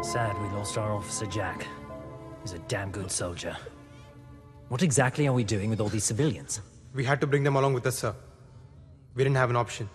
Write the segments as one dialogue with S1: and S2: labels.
S1: Sad we lost our officer Jack. He's a damn good soldier. What exactly are we doing with all these civilians?
S2: We had to bring them along with us, sir. We didn't have an option.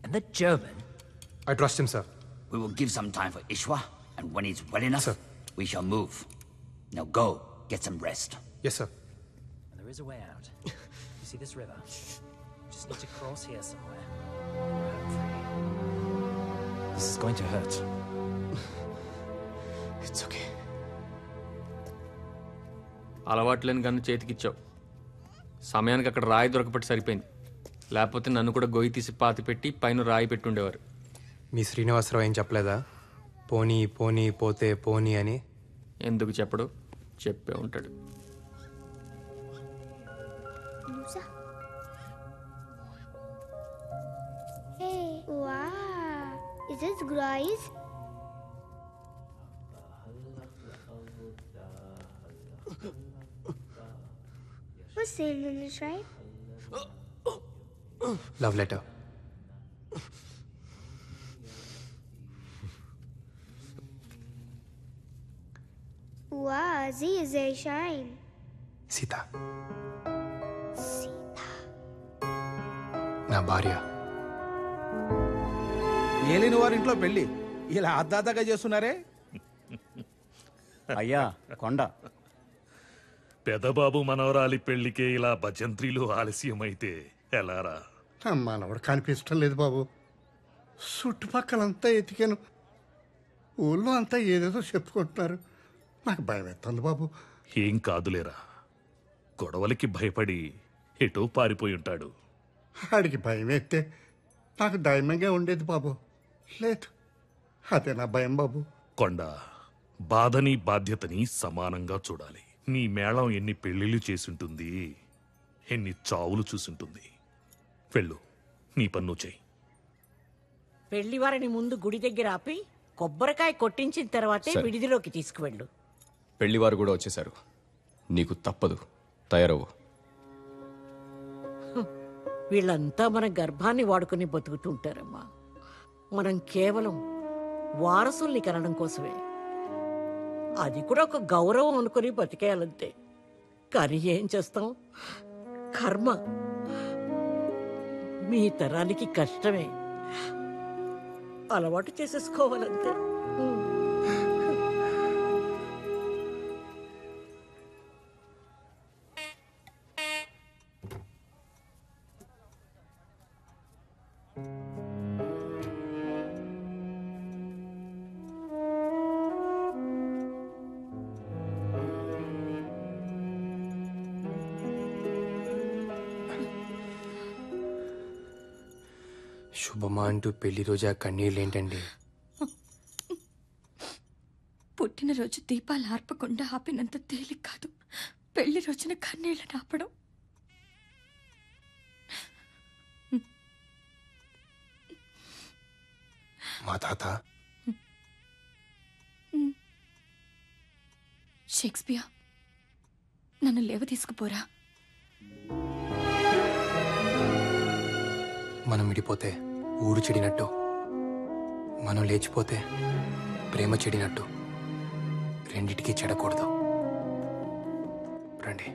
S1: And the German?
S2: I trust him, sir.
S3: We will give some time for Ishwa, and when he's well enough,
S2: Sir.
S3: we shall move. Now go, get some rest.
S2: Yes, sir.
S1: And there is a way out. You see this river? Just need to cross here somewhere. Roam free. This is going to hurt.
S2: It's okay.
S4: అలవాట్లేని gun చేతికిచ్చావు. సమయానికి అక్కడ రాయి దొరకపెట్టి సరిపోయింది. లేకపోతే నన్ను కూడా గొయ్యి తీసి పాతి పెట్టి పైన రాయి పెట్టుండేవారు.
S2: మీ శ్రీనివాసరావు ఏం చెప్పలేదా? పోనీ పోనీ పోతే పోనీ అని.
S4: ఎందుకు చెప్పడు? చెప్పే ఉంటాడు.
S5: Hey, wow. Is this Grace? What's saying in this, right?
S2: Love letter.
S5: Wow, Z is a shine.
S2: Sita
S5: Sita.
S2: నా భార్య.
S6: ఏలిన వారింట్లో పెళ్లి ఇలా అద్దాతగా చేస్తున్నారే.
S7: అయ్యా కొండ
S8: పెదబాబు మనవరాలి పెళ్లికే ఇలా భజంత్రీలు ఆలస్యమైతే ఎలారా?
S9: మనవడు కనిపించడం లేదు బాబు. చుట్టుపక్కలంతా ఎతికాను. ఊళ్ళో అంతా ఏదేదో చెప్పుకుంటున్నారు. నాకు భయం ఎత్తుంది బాబు.
S8: ఏం కాదులేరా, గొడవలకి భయపడి ఎటో పారిపోయి ఉంటాడు.
S9: ఆడికి భయం ఎత్తే నాకు ధైర్యంగా ఉండేది బాబు. లేదు, అదే నా భయం బాబు.
S8: కొండ, బాధని బాధ్యతని సమానంగా చూడాలి. నీ మేళం ఎన్ని పెళ్లిళ్ళు చేసుంటుంది, ఎన్ని చావులు చూసుంటుంది. వెళ్ళు, నీ పన్ను చెయ్యి.
S10: పెళ్లివారిని ముందు గుడి దగ్గర ఆపి కొబ్బరికాయ కొట్టించిన తర్వాతే
S7: సరే.
S10: విడిదిలోకి తీసుకువెళ్ళు.
S7: పెళ్లివారు కూడా వచ్చేశారు. నీకు తప్పదు, తయారవు.
S10: వీళ్ళంతా మన గర్భాన్ని వాడుకుని బతుకుతుంటారమ్మా. మనం కేవలం వారసుల్ని కనడం కోసమే. అది కూడా ఒక గౌరవం అనుకుని బతికేయాలంతే. కానీ ఏం చేస్తాం, కర్మ. మీ తరానికి కష్టమే, అలవాటు చేసేసుకోవాలంతే.
S2: శుభమా అంటూ పెళ్లి రోజు ఆ కన్నీళ్ళు ఏంటండి?
S11: పుట్టినరోజు దీపాలు ఆర్పకుండా ఆపినంత తేలిక కాదు పెళ్లి రోజున కన్నీళ్ళని ఆపడం.
S2: మా తాత
S11: షేక్స్పియర్, నన్ను లేవ తీసుకుపోరా.
S2: మనం విడిపోతే ఊరు చెడినట్టు, మనం లేచిపోతే ప్రేమ చెడినట్టు. రెండిటికి చెడకూడదు. రండి.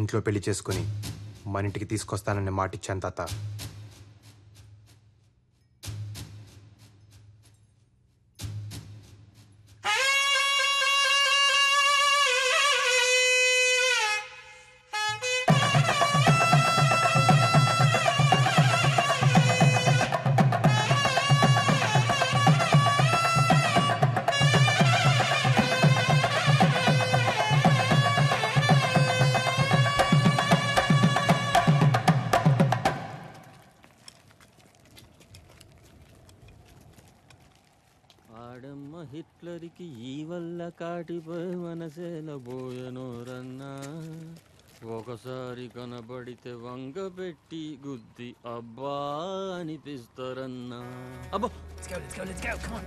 S2: ఇంట్లో పెళ్లి చేసుకుని మన ఇంటికి తీసుకొస్తానని మాటిచ్చాను తాత.
S4: ఆడమ్మ హిట్లర్కి ఈ వల్ల కాటిపోయి మనసేలబోయనోరన్నా, ఒకసారి కనబడితే వంగ పెట్టి గుద్ది అబ్బా అనిపిస్తారన్నా. అబ్బో,
S1: Let's go, come on.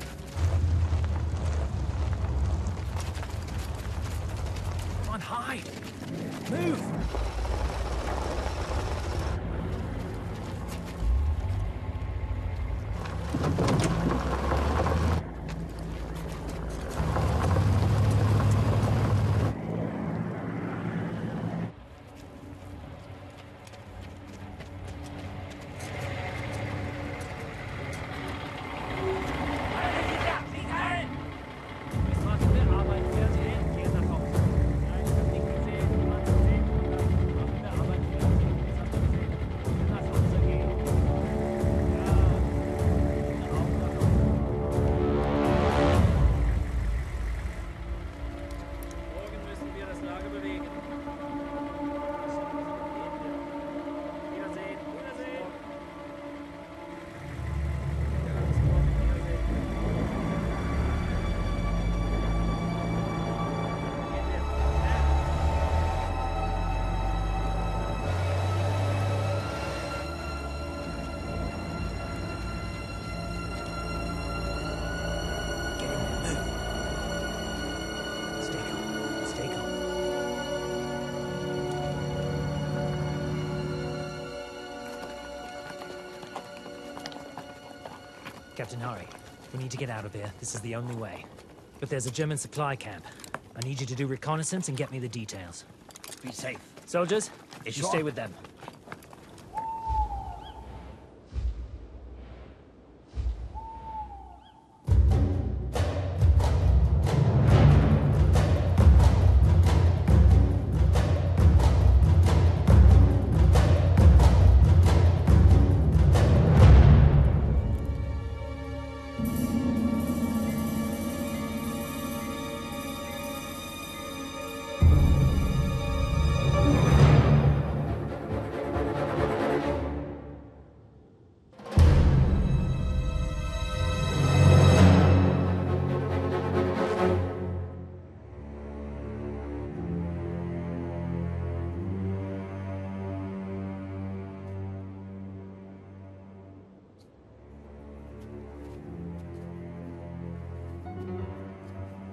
S1: Come on, hide. Move. Captain Hari, we need to get out of here. This is the only way. But there's a German supply camp. I need you to do reconnaissance and get me the details.
S3: Be safe.
S1: Soldiers, you stay with them.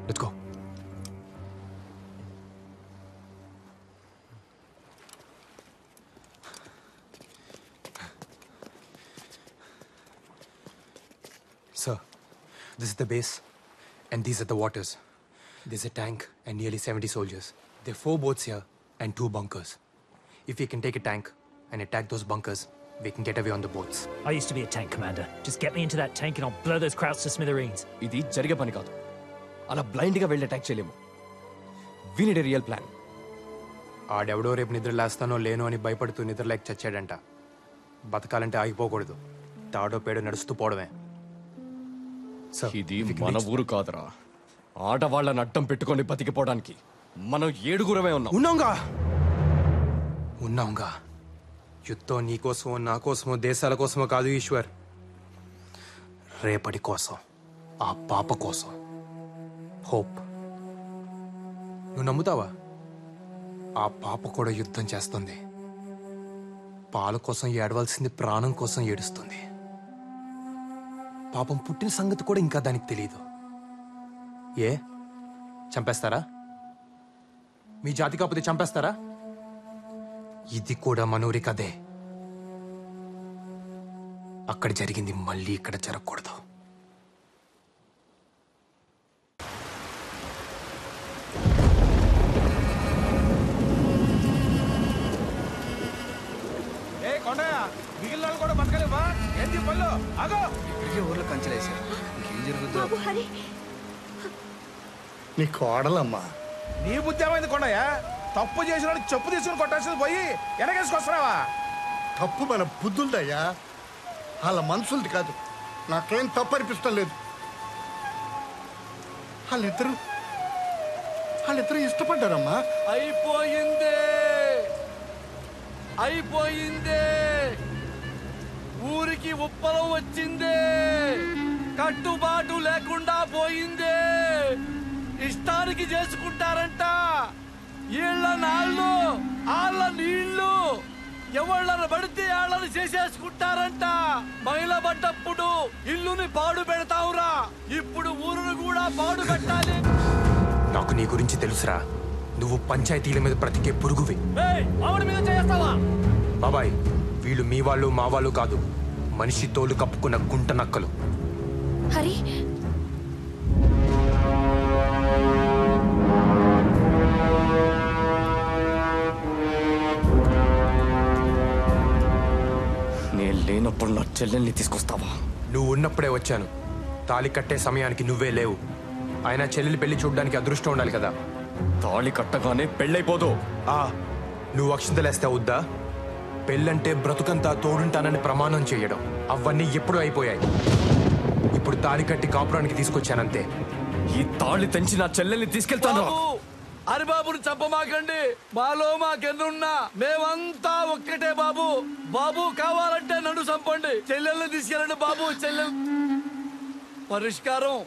S2: Let's go. Sir, this is the base, and these are the waters. There's a tank and nearly 70 soldiers. There are 4 boats here and 2 bunkers. If we can take a tank and attack those bunkers, we can get away on the boats.
S1: I used to be a tank commander. Just get me into that tank and I'll blow those Krauts to smithereens.
S7: ఇది జరిగే పని కాదు. అలా బ్లైండ్గా వెళ్ళి attack చేయలేము. We need a real plan.
S2: ఆడెవడో రేపు నిద్ర లేస్తానో లేనో అని భయపడుతూ నిద్రలేక చచ్చాడంట. బతకాలంటే ఆగిపోకూడదు. తాడో పేడో నడుస్తూ పోవడమే.
S7: ఇది మన ఊరు కాదురా. ఆడవాళ్ళని అడ్డం పెట్టుకొని బతికిపోవడానికి మనం 7గురమే ఉన్నాం.
S2: ఉన్నాంగా. యుద్ధం నీకోసమో నా కోసమో దేశాల కోసమో కాదు ఈశ్వర్. రేపటి కోసం, ఆ పాప కోసం. హోప్. నువ్వు నమ్ముతావా? ఆ పాప కూడా యుద్ధం చేస్తుంది. పాల కోసం ఏడవలసింది ప్రాణం కోసం ఏడుస్తుంది. పాపం పుట్టిన సంగతి కూడా ఇంకా దానికి తెలియదు. ఏ చంపేస్తారా? మీ జాతి కాకపోతే చంపేస్తారా? ఇది కూడా మనూరి కదే. అక్కడ జరిగింది మళ్ళీ ఇక్కడ జరగకూడదు.
S6: ఏంటి పళ్ళు ఆగో.
S12: ఇప్పటికే ఊర్లో కంచెలేసారు, ఇంకేం జరుగుతుందో.
S9: నీ కోడలమ్మా.
S6: నీ బుద్ధి ఏమైంది కొండయ్య? తప్పు చేసిన చెప్పు తీసుకుని కొట్టాల్సింది పోయి వెనకేసుకొస్తున్నావా?
S9: తప్పు మన బుద్ధులదయ్యా, వాళ్ళ మనసులది కాదు. నాకేం తప్పు అనిపిస్తం లేదు. వాళ్ళిద్దరూ ఇష్టపడ్డారమ్మా.
S7: అయిపోయిందే, ఊరికి ఉప్పలం వచ్చిందే, కట్టుబాటు లేకుండా పోయిందే. ఇష్టానికి చేసుకుంటారంట, ఈళ్ళ నాళ్ళు ఆళ్ళ నీళ్లు, ఎవళ్ళని పడితే వాళ్ళని చేసేసుకుంటారంట. మహిళ పడ్డప్పుడు ఇల్లుని పాడు పెడతావురా, ఇప్పుడు ఊరును కూడా పాడు పెట్టాలి.
S2: నాకు నీ గురించి తెలుసురా, నువ్వు పంచాయతీల మీద బ్రతికే పురుగువి.
S7: మీద చేస్తావా
S2: బాబాయ్, వీళ్ళు మీ వాళ్ళు మా వాళ్ళు కాదు, మనిషి తోలు కప్పుకున్న గుంట నక్కలు.
S11: హరి,
S7: నేను లేనప్పుడు నా చెల్లెల్ని తీసుకొస్తావా?
S2: నువ్వు ఉన్నప్పుడే వచ్చాను. తాళి కట్టే సమయానికి నువ్వే లేవు. ఆయన చెల్లెలి పెళ్లి చూడడానికి అదృష్టం ఉండాలి కదా.
S7: తాళి కట్టగానే పెళ్ళైపోదు.
S2: నువ్వు అక్షింతలేస్తే అవుద్దా? పెళ్ళంటే బ్రతుకంతా తోడుంటానని ప్రమాణం చేయడం, అవన్నీ ఎప్పుడూ అయిపోయాయి. ఇప్పుడు తాళి కట్టి కాపురానికి తీసుకొచ్చానంతే.
S7: ఈ తాళి తెంచి నా చెల్లెల్ని తీసుకెళ్తాను. హరిబాబుని చంపమాకండి, మాలో మాకెన్నున్నా మేమంతా ఒక్కటే బాబు. బాబు కావాలంటే నన్ను చంపండి, చెల్లెల్ని తీసుకెళ్ళండి బాబు. చెల్లెల్ పరిష్కారం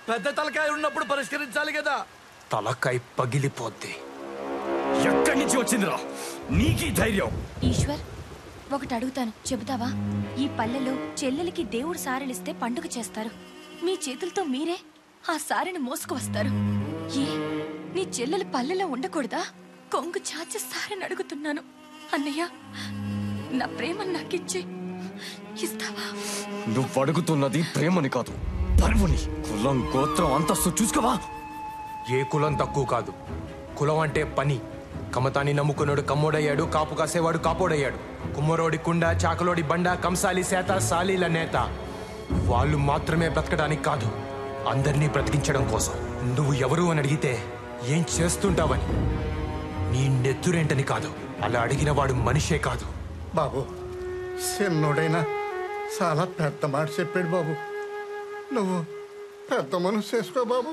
S7: పెద్ద తలకాయ ఉన్నప్పుడు పరిష్కరించాలి కదా.
S2: తలకాయ పగిలిపోద్ది.
S7: ఎక్కడి నుంచి వచ్చిందిరా నీకీ ధైర్యం?
S11: ఈశ్వర్, ఒకటి అడుగుతాను, చెబుతావా? ఈ పల్లెలో చెల్లెలికి దేవుడు సారెలిస్తే పండుగ చేస్తారు. మీ చేతులతో మీరే ఆ సారెని మోసుకు వస్తారు. ఏ, నీ చెల్లెలు పల్లెలో ఉండకూడదా? కొంగు చాచి సారెని అడుగుతున్నాను. అన్నయ్య, నా ప్రేమ నాకిచ్చి ఇస్తావా?
S7: నువ్వు అడుగుతున్నది ప్రేమని కాదు, పరువుని. కులం గోత్రం అంతస్తు చూసుకోవా?
S2: ఏ కులం తక్కువ కాదు. కులం అంటే పని. కమతాన్ని నమ్ముకున్నాడు కమ్మోడయ్యాడు, కాపు కాసేవాడు కాపోడయ్యాడు. కుమ్మరోడి కుండ, చాకలోడి బండ, కంసాలి సేత, సాలీల నేత. వాళ్ళు మాత్రమే బ్రతకడానికి కాదు, అందరినీ బ్రతికించడం కోసం. నువ్వు ఎవరు అని అడిగితే ఏం చేస్తుంటావని, నీ నెత్తురేంటని కాదు. అలా అడిగిన వాడు మనిషే కాదు.
S9: బాబు, చిన్నోడైనా చాలా పెద్ద మాట చెప్పాడు బాబు. నువ్వు పెద్ద మనసు చేసుకో బాబు.